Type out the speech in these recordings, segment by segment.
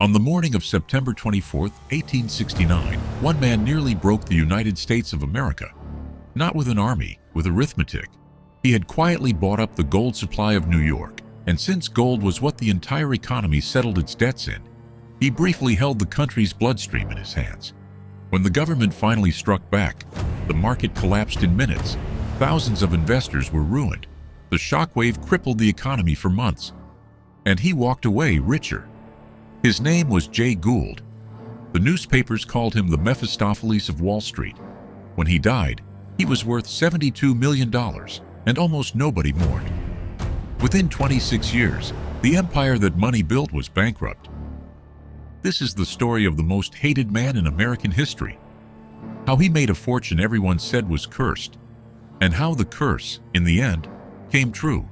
On the morning of September 24, 1869, one man nearly broke the United States of America. Not with an army, with arithmetic. He had quietly bought up the gold supply of New York, and since gold was what the entire economy settled its debts in, he briefly held the country's bloodstream in his hands. When the government finally struck back, the market collapsed in minutes. Thousands of investors were ruined. The shockwave crippled the economy for months, and he walked away richer. His name was Jay Gould. The newspapers called him the Mephistopheles of Wall Street. When he died, he was worth $72 million, and almost nobody mourned. Within 26 years, the empire that money built was bankrupt. This is the story of the most hated man in American history. How he made a fortune everyone said was cursed, and how the curse, in the end, came true.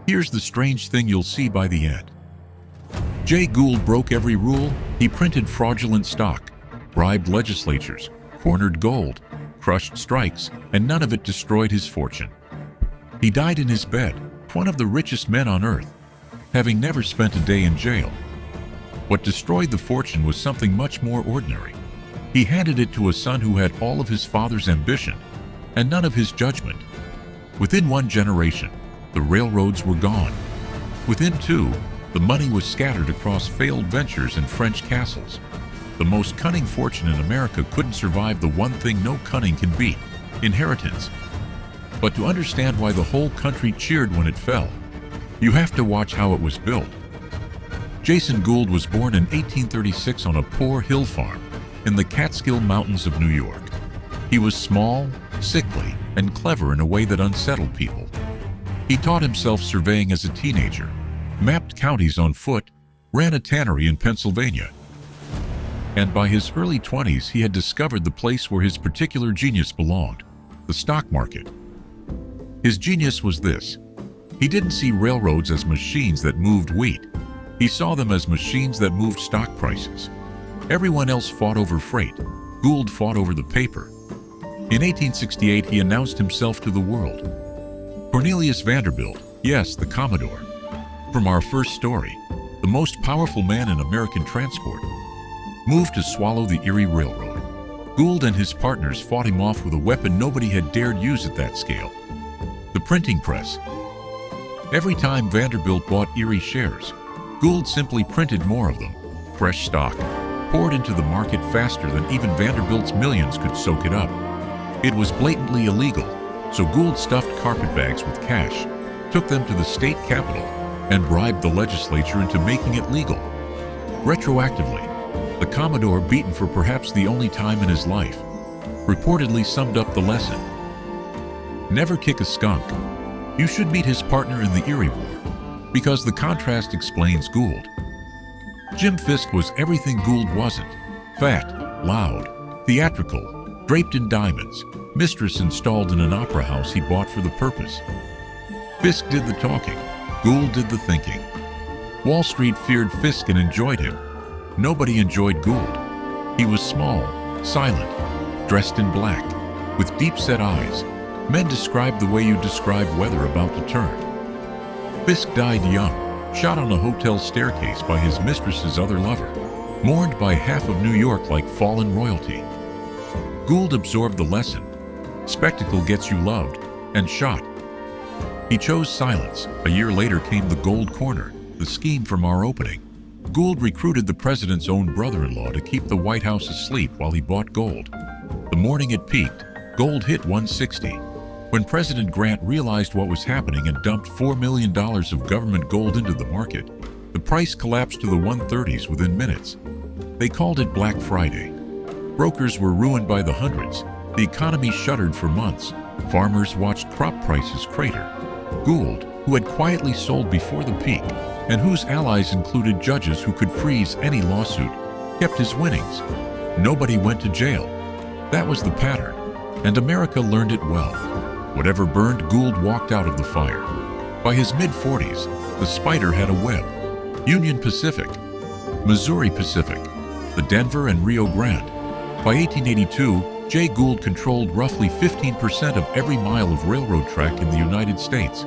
Here's the strange thing you'll see by the end. Jay Gould broke every rule. He printed fraudulent stock, bribed legislatures, cornered gold, crushed strikes, and none of it destroyed his fortune. He died in his bed, one of the richest men on earth, having never spent a day in jail. What destroyed the fortune was something much more ordinary. He handed it to a son who had all of his father's ambition and none of his judgment. Within one generation, the railroads were gone. Within two, the money was scattered across failed ventures and French castles. The most cunning fortune in America couldn't survive the one thing no cunning can beat: inheritance. But to understand why the whole country cheered when it fell, you have to watch how it was built. Jason Gould was born in 1836 on a poor hill farm in the Catskill Mountains of New York. He was small, sickly, and clever in a way that unsettled people. He taught himself surveying as a teenager, mapped counties on foot, ran a tannery in Pennsylvania. And by his early 20s, he had discovered the place where his particular genius belonged: the stock market. His genius was this: he didn't see railroads as machines that moved wheat. He saw them as machines that moved stock prices. Everyone else fought over freight. Gould fought over the paper. In 1868, he announced himself to the world. Cornelius Vanderbilt, yes, the Commodore, from our first story, the most powerful man in American transport, moved to swallow the Erie Railroad. Gould and his partners fought him off with a weapon nobody had dared use at that scale: the printing press. Every time Vanderbilt bought Erie shares, Gould simply printed more of them. Fresh stock, poured into the market faster than even Vanderbilt's millions could soak it up. It was blatantly illegal, so Gould stuffed carpetbags with cash, took them to the state capitol, and bribed the legislature into making it legal. Retroactively, the Commodore, beaten for perhaps the only time in his life, reportedly summed up the lesson: never kick a skunk. You should meet his partner in the Erie War, because the contrast explains Gould. Jim Fisk was everything Gould wasn't: fat, loud, theatrical, draped in diamonds, mistress installed in an opera house he bought for the purpose. Fisk did the talking, Gould did the thinking. Wall Street feared Fisk and enjoyed him. Nobody enjoyed Gould. He was small, silent, dressed in black, with deep-set eyes. Men described the way you describe weather about to turn. Fisk died young, shot on a hotel staircase by his mistress's other lover, mourned by half of New York like fallen royalty. Gould absorbed the lesson: spectacle gets you loved, and shot. He chose silence. A year later came the Gold Corner, the scheme from our opening. Gould recruited the president's own brother-in-law to keep the White House asleep while he bought gold. The morning it peaked, gold hit 160. When President Grant realized what was happening and dumped $4 million of government gold into the market, the price collapsed to the 130s within minutes. They called it Black Friday. Brokers were ruined by the hundreds. The economy shuttered for months. Farmers watched crop prices crater. Gould, who had quietly sold before the peak, and whose allies included judges who could freeze any lawsuit, kept his winnings. Nobody went to jail. That was the pattern, and America learned it well. Whatever burned, Gould walked out of the fire. By his mid-40s, the spider had a web. Union Pacific, Missouri Pacific, the Denver and Rio Grande. By 1882, Jay Gould controlled roughly 15% of every mile of railroad track in the United States.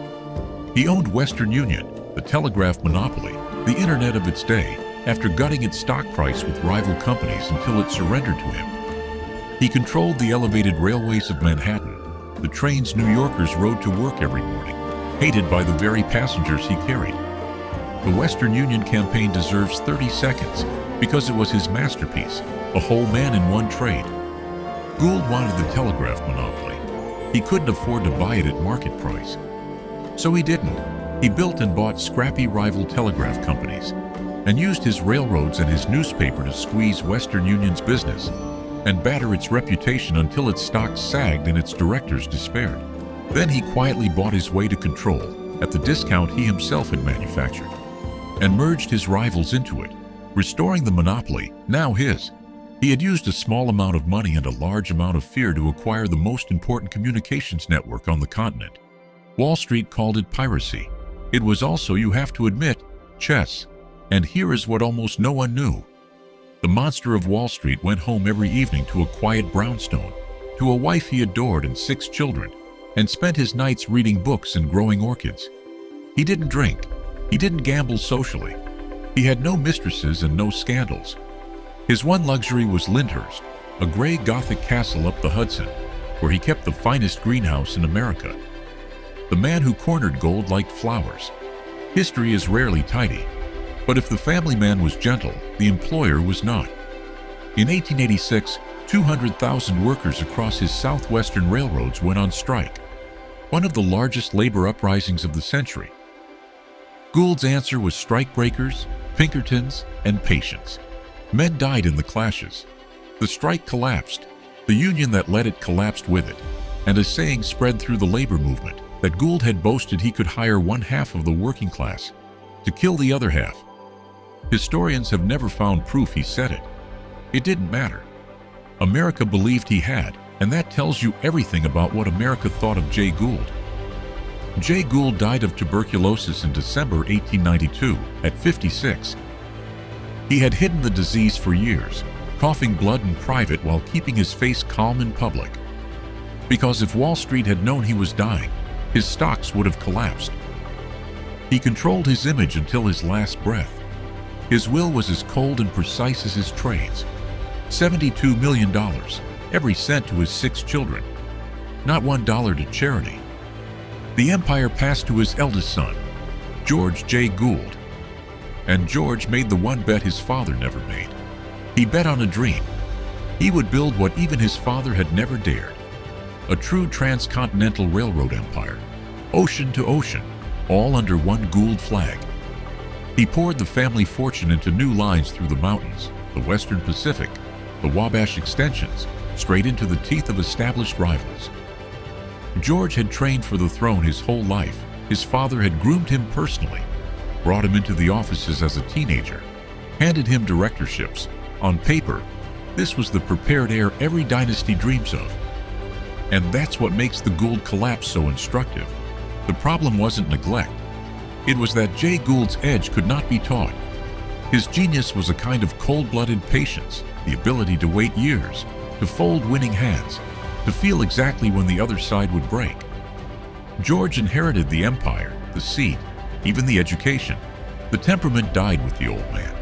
He owned Western Union, the telegraph monopoly, the internet of its day, after gutting its stock price with rival companies until it surrendered to him. He controlled the elevated railways of Manhattan, the trains New Yorkers rode to work every morning, hated by the very passengers he carried. The Western Union campaign deserves 30 seconds because it was his masterpiece, a whole man in one trade. Gould wanted the telegraph monopoly. He couldn't afford to buy it at market price. So he didn't. He built and bought scrappy rival telegraph companies and used his railroads and his newspaper to squeeze Western Union's business and batter its reputation until its stocks sagged and its directors despaired. Then he quietly bought his way to control at the discount he himself had manufactured and merged his rivals into it, restoring the monopoly, now his. He had used a small amount of money and a large amount of fear to acquire the most important communications network on the continent. Wall Street called it piracy. It was also, you have to admit, chess. And here is what almost no one knew. The monster of Wall Street went home every evening to a quiet brownstone, to a wife he adored and 6 children, and spent his nights reading books and growing orchids. He didn't drink. He didn't gamble socially. He had no mistresses and no scandals. His one luxury was Lyndhurst, a gray Gothic castle up the Hudson, where he kept the finest greenhouse in America. The man who cornered gold liked flowers. History is rarely tidy, but if the family man was gentle, the employer was not. In 1886, 200,000 workers across his southwestern railroads went on strike, one of the largest labor uprisings of the century. Gould's answer was strikebreakers, Pinkertons, and patience. Men died in the clashes. The strike collapsed. The union that led it collapsed with it. And a saying spread through the labor movement that Gould had boasted he could hire one half of the working class to kill the other half. Historians have never found proof he said it. It didn't matter. America believed he had, and that tells you everything about what America thought of Jay Gould. Jay Gould died of tuberculosis in December 1892 at 56. He had hidden the disease for years, coughing blood in private while keeping his face calm in public. Because if Wall Street had known he was dying, his stocks would have collapsed. He controlled his image until his last breath. His will was as cold and precise as his trades. $72 million, every cent to his 6 children. Not $1 to charity. The empire passed to his eldest son, George J. Gould. And George made the one bet his father never made. He bet on a dream. He would build what even his father had never dared. A true transcontinental railroad empire, ocean to ocean, all under one Gould flag. He poured the family fortune into new lines through the mountains, the Western Pacific, the Wabash extensions, straight into the teeth of established rivals. George had trained for the throne his whole life. His father had groomed him personally, brought him into the offices as a teenager, handed him directorships. On paper, this was the prepared heir every dynasty dreams of. And that's what makes the Gould collapse so instructive. The problem wasn't neglect. It was that Jay Gould's edge could not be taught. His genius was a kind of cold-blooded patience, the ability to wait years, to fold winning hands, to feel exactly when the other side would break. George inherited the empire, the seat, even the education. The temperament died with the old man.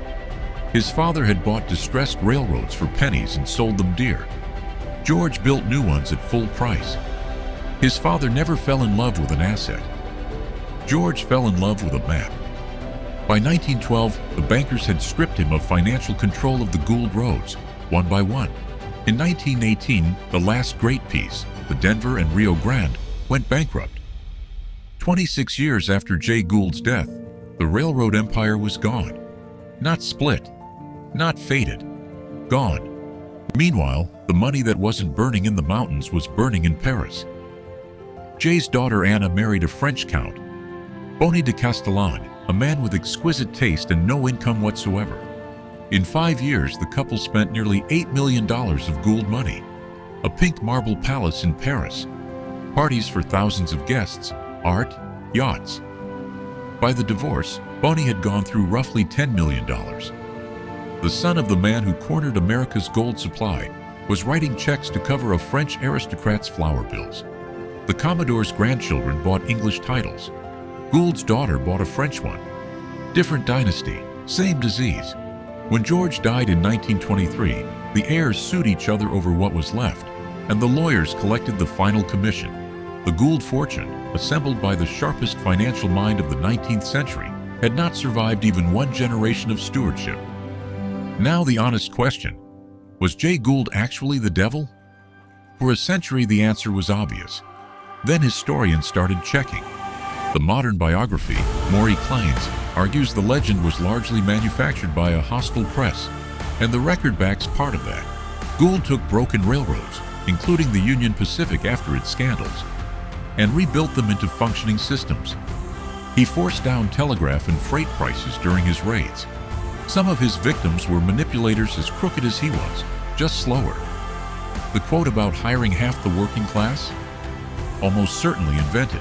His father had bought distressed railroads for pennies and sold them dear. George built new ones at full price. His father never fell in love with an asset. George fell in love with a map. By 1912, the bankers had stripped him of financial control of the Gould roads, one by one. In 1918, the last great piece, the Denver and Rio Grande, went bankrupt. 26 years after Jay Gould's death, the railroad empire was gone. Not split, not faded, gone. Meanwhile, the money that wasn't burning in the mountains was burning in Paris. Jay's daughter Anna married a French count, Bonny de Castellane, a man with exquisite taste and no income whatsoever. In 5 years, the couple spent nearly $8 million of Gould money, a pink marble palace in Paris, parties for thousands of guests, art, yachts. By the divorce, Bonny had gone through roughly $10 million. The son of the man who cornered America's gold supply was writing checks to cover a French aristocrat's flower bills. The Commodore's grandchildren bought English titles. Gould's daughter bought a French one. Different dynasty, same disease. When George died in 1923, the heirs sued each other over what was left, and the lawyers collected the final commission. The Gould fortune, assembled by the sharpest financial mind of the 19th century, had not survived even one generation of stewardship. Now the honest question: was Jay Gould actually the devil? For a century the answer was obvious. Then historians started checking. The modern biography, Maury Klein's, argues the legend was largely manufactured by a hostile press, and the record backs part of that. Gould took broken railroads, including the Union Pacific after its scandals, and rebuilt them into functioning systems. He forced down telegraph and freight prices during his raids. Some of his victims were manipulators as crooked as he was, just slower. The quote about hiring half the working class? Almost certainly invented.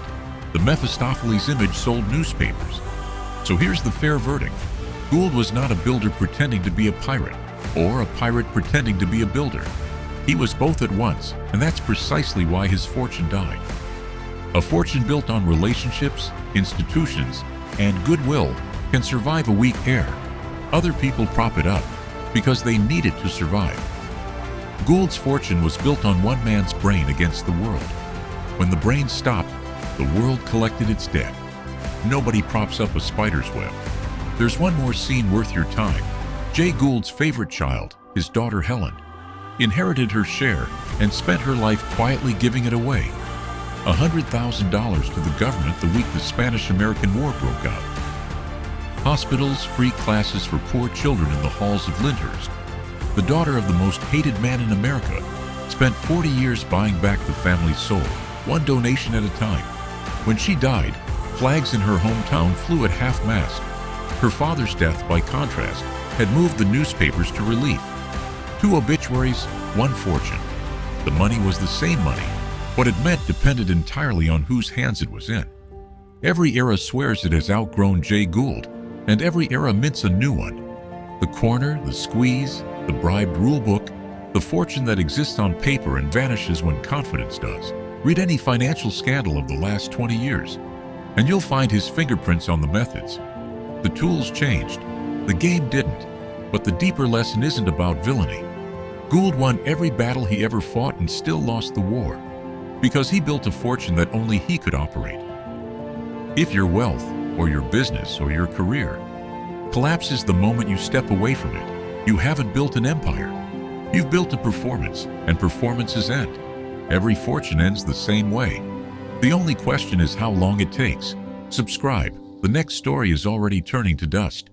The Mephistopheles image sold newspapers. So here's the fair verdict. Gould was not a builder pretending to be a pirate, or a pirate pretending to be a builder. He was both at once, and that's precisely why his fortune died. A fortune built on relationships, institutions, and goodwill can survive a weak heir. Other people prop it up because they need it to survive. Gould's fortune was built on one man's brain against the world. When the brain stopped, the world collected its debt. Nobody props up a spider's web. There's one more scene worth your time. Jay Gould's favorite child, his daughter Helen, inherited her share and spent her life quietly giving it away. $100,000 to the government the week the Spanish-American War broke out. Hospitals, free classes for poor children in the halls of Lyndhurst. The daughter of the most hated man in America spent 40 years buying back the family's soul, one donation at a time. When she died, flags in her hometown flew at half-mast. Her father's death, by contrast, had moved the newspapers to relief. 2 obituaries, 1 fortune. The money was the same money. What it meant depended entirely on whose hands it was in. Every era swears it has outgrown Jay Gould, and every era mints a new one. The corner, the squeeze, the bribed rulebook, the fortune that exists on paper and vanishes when confidence does. Read any financial scandal of the last 20 years, and you'll find his fingerprints on the methods. The tools changed. The game didn't. But the deeper lesson isn't about villainy. Gould won every battle he ever fought and still lost the war, because he built a fortune that only he could operate. If your wealth, or your business, or your career collapses the moment you step away from it, you haven't built an empire. You've built a performance, and performances end. Every fortune ends the same way. The only question is how long it takes. Subscribe. The next story is already turning to dust.